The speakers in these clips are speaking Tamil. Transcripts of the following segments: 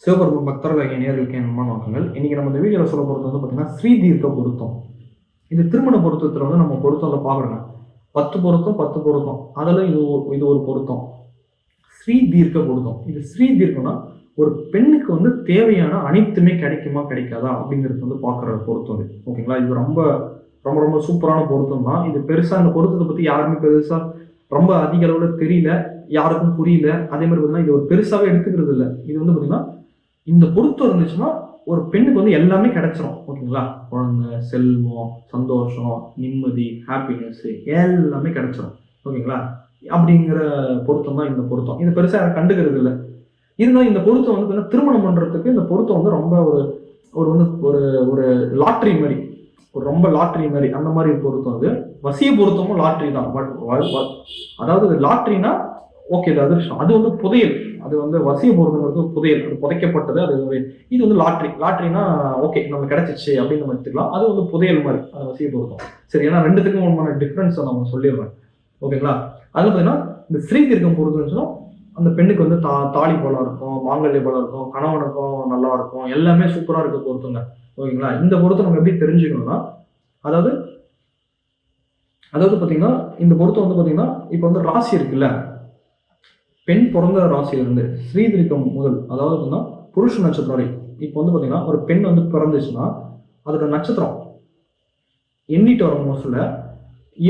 சிவபெருமான் பக்தர்களாகிய நேயர்களுக்கு என் அன்பான வணக்கங்கள். இன்னைக்கு நம்ம இந்த வீடியோவில் சொல்ல போகிறது வந்து பார்த்தீங்கன்னா ஸ்ரீதீர்க்க பொருத்தம். இது திருமண பொருத்தத்தில் வந்து நம்ம பொருத்தம்ல பார்க்குறோங்க. 10 பொருத்தம் 10 பொருத்தம் அதில் இது ஒரு பொருத்தம். ஸ்ரீதீர்க்க பொருத்தம். இது ஸ்ரீதீர்க்கம்னா ஒரு பெண்ணுக்கு வந்து தேவையான அனைத்துமே கிடைக்குமா கிடைக்காதா அப்படிங்கிறது வந்து பார்க்குற பொருத்தம் இது. ஓகேங்களா? இது ரொம்ப ரொம்ப ரொம்ப சூப்பரான பொருத்தம் தான். இது பெருசாக இந்த பொருத்தத்தை பற்றி யாருமே பெருசாக ரொம்ப அதிக அளவில் தெரியல, யாருக்கும் புரியல. அதே மாதிரி பார்த்தீங்கன்னா இது ஒரு பெருசாகவே எடுத்துக்கிறது இல்லை. இது வந்து பார்த்தீங்கன்னா இந்த பொருத்தம் இருந்துச்சுன்னா ஒரு பெண்ணுக்கு வந்து எல்லாமே கிடைச்சிரும். ஓகேங்களா? குழந்தை, செல்வம், சந்தோஷம், நிம்மதி, ஹாப்பினஸ் எல்லாமே கிடைச்சிரும். ஓகேங்களா? அப்படிங்கிற பொருத்தம் தான் இந்த பொருத்தம். இது பெருசாக யாரும் கண்டுக்கிறது இல்லை. இருந்தாலும் இந்த பொருத்தம் வந்து திருமணம் பண்றதுக்கு இந்த பொருத்தம் வந்து ரொம்ப ஒரு வந்து ஒரு ஒரு லாட்ரி மாதிரி, ஒரு ரொம்ப லாட்ரி மாதிரி அந்த மாதிரி பொருத்தம். அது வசிய பொருத்தமும் லாட்ரி தான். அதாவது லாட்ரினா ஓகே, அது அதிர்ஷ்டம். அது வந்து புதையல். அது வந்து வசிய பொருத்தங்கிறது புதையல், அது புதைக்கப்பட்டது. அது இது வந்து லாட்ரினா ஓகே நம்ம கிடைச்சிச்சு அப்படின்னு நம்ம எடுத்துக்கலாம். அது வந்து புதையல் மாதிரி அது வசிய பொருத்தம். சரி, ஏன்னா ரெண்டுத்துக்கும் உண்டான டிஃபரன்ஸ் நம்ம சொல்லிடுறேன். ஓகேங்களா? அது பார்த்தீங்கன்னா இந்த ஸ்ரீதீர்க்கம் பொருத்தம்னு அந்த பெண்ணுக்கு வந்து தாலி பலம் இருக்கும், மாங்கல்ய பலம் இருக்கும், கணவனுக்கும் நல்லா இருக்கும், எல்லாமே சூப்பரா இருக்க பொருத்தங்க. ஓகேங்களா? இந்த பொருத்தம் நம்ம எப்படி தெரிஞ்சுக்கணும்னா, அதாவது பார்த்தீங்கன்னா இந்த பொருத்தம் வந்து பார்த்தீங்கன்னா இப்போ வந்து ராசி இருக்குல்ல, பெண் பிறந்த ராசியிலிருந்து ஸ்ரீதீர்க்கம் முதல், அதாவது பார்த்தீங்கன்னா புருஷ நட்சத்திரம் வரை. இப்போ வந்து பார்த்தீங்கன்னா ஒரு பெண் வந்து பிறந்துச்சுன்னா அதோட நட்சத்திரம் எண்ணிட்டு வர மோஸ்ட்ல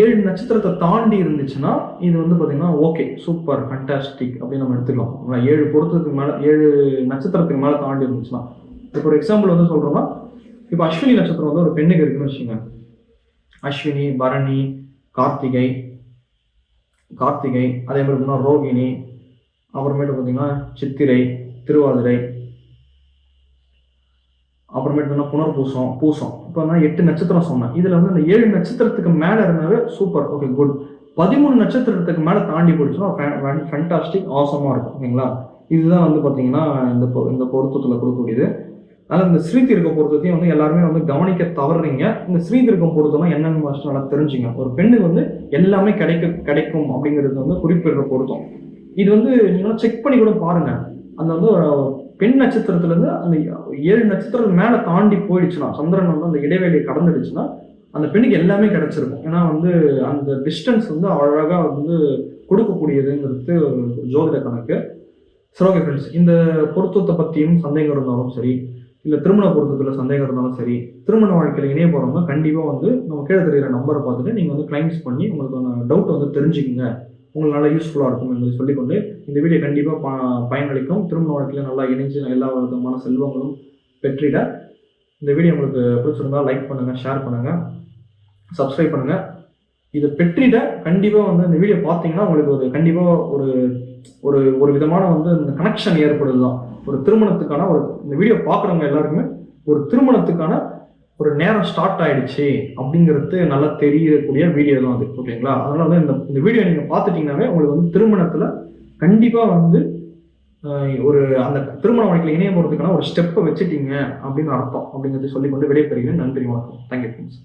7 நட்சத்திரத்தை தாண்டி இருந்துச்சுன்னா இது வந்து பார்த்தீங்கன்னா ஓகே, சூப்பர், ஃபண்டாஸ்டிக் அப்படின்னு நம்ம எடுத்துக்கலாம். 7 பொருத்தத்துக்கு மேலே, 7 நட்சத்திரத்துக்கு மேலே தாண்டி இருந்துச்சுன்னா, இப்போ ஒரு எக்ஸாம்பிள் வந்து சொல்கிறோம்னா, இப்போ அஸ்வினி நட்சத்திரம் வந்து ஒரு பெண்ணுக்கு இருக்குன்னு வச்சுக்கோங்க. அஸ்வினி, பரணி, கார்த்திகை, அதே மாதிரி பார்த்தீங்கன்னா ரோகிணி, அப்புறமேட்டு பார்த்தீங்கன்னா சித்திரை, திருவாதிரை, அப்புறமேட்டு புனர்பூசம், பூசம். இப்போ நான் 8 நட்சத்திரம் சொன்னேன். இதில் வந்து இந்த 7 நட்சத்திரத்துக்கு மேலே இருந்தாவே சூப்பர், ஓகே, குட். 13 நட்சத்திரத்துக்கு மேலே தாண்டி போயிடுச்சுன்னா ஃபேண்டாஸ்டிக், ஆசமாக இருக்கும். ஓகேங்களா? இதுதான் வந்து பார்த்தீங்கன்னா இந்த பொருத்தத்தில் கொடுக்கக்கூடியது. அதனால் இந்த ஸ்ரீதீர்க்க பொருத்தத்தையும் வந்து எல்லாருமே வந்து கவனிக்க தவறுறீங்க. இந்த ஸ்ரீதீர்க்கம் பொருத்தம்னா என்னென்னு ஃபஸ்ட்டு நல்லா தெரிஞ்சுங்க. ஒரு பெண்ணுக்கு வந்து எல்லாமே கிடைக்கும் அப்படிங்கிறது வந்து குறிப்பிடுற பொருத்தம். இது வந்து நீங்களும் செக் பண்ணி கூட பாருங்க. அந்த வந்து பெண் நட்சத்திரத்திலேருந்து அந்த 7 நட்சத்திரம் மேலே தாண்டி போயிடுச்சுன்னா, சந்திரன் வந்து அந்த இடைவெளியை கடந்துடுச்சுன்னா அந்த பெண்ணுக்கு எல்லாமே கிடைச்சிருக்கும். ஏன்னா வந்து அந்த டிஸ்டன்ஸ் வந்து அழகாக வந்து கொடுக்கக்கூடியதுங்கிறது ஜோதிட கணக்கு. சரி, ஓகே ஃப்ரெண்ட்ஸ், இந்த பொருத்தத்தை பற்றியும் சந்தேகம் இருந்தாலும் சரி, இல்லை திருமண பொருத்தத்தில் சந்தேகம் இருந்தாலும் சரி, திருமண வாழ்க்கையில் இணைய போகிறவங்க கண்டிப்பாக வந்து நம்ம கீழே தெரிகிற நம்பரை பார்த்துட்டு நீங்கள் வந்து கிளைம்ஸ் பண்ணி உங்களுக்கு டவுட் வந்து தெரிஞ்சுக்குங்க. உங்களுக்கு நல்லா யூஸ்ஃபுல்லாக இருக்கும் என்பதை சொல்லிக்கொண்டு இந்த வீடியோ கண்டிப்பாக பயனளிக்கும். திருமண வாழ்க்கையில் நல்லா இணைஞ்சு எல்லா விதமான செல்வங்களும் பெற்றிட இந்த வீடியோ உங்களுக்கு பிடிச்சிருந்தா லைக் பண்ணுங்கள், ஷேர் பண்ணுங்கள், சப்ஸ்கிரைப் பண்ணுங்கள். இதை பெற்றிட கண்டிப்பாக வந்து இந்த வீடியோ பார்த்தீங்கன்னா உங்களுக்கு கண்டிப்பாக ஒரு விதமான வந்து இந்த கனெக்ஷன் ஏற்படுது தான். ஒரு திருமணத்துக்கான இந்த வீடியோ பார்க்குறவங்க எல்லாருக்குமே ஒரு திருமணத்துக்கான ஒரு நேரம் ஸ்டார்ட் ஆயிடுச்சு அப்படிங்கிறது நல்லா தெரியக்கூடிய வீடியோ தான் அது. ஓகேங்களா? அதனால வந்து இந்த வீடியோ நீங்கள் பார்த்துட்டீங்கன்னாவே உங்களுக்கு வந்து திருமணத்தில் கண்டிப்பாக வந்து அந்த திருமண வாழ்க்கையில் இணைய போகிறதுக்கான ஒரு ஸ்டெப்பை வச்சுட்டீங்க அப்படின்னு அர்த்தம் அப்படிங்கிறத சொல்லிக்கொண்டு விடைபெறுகிறேன். நன்றி, வணக்கம். Thank you friends.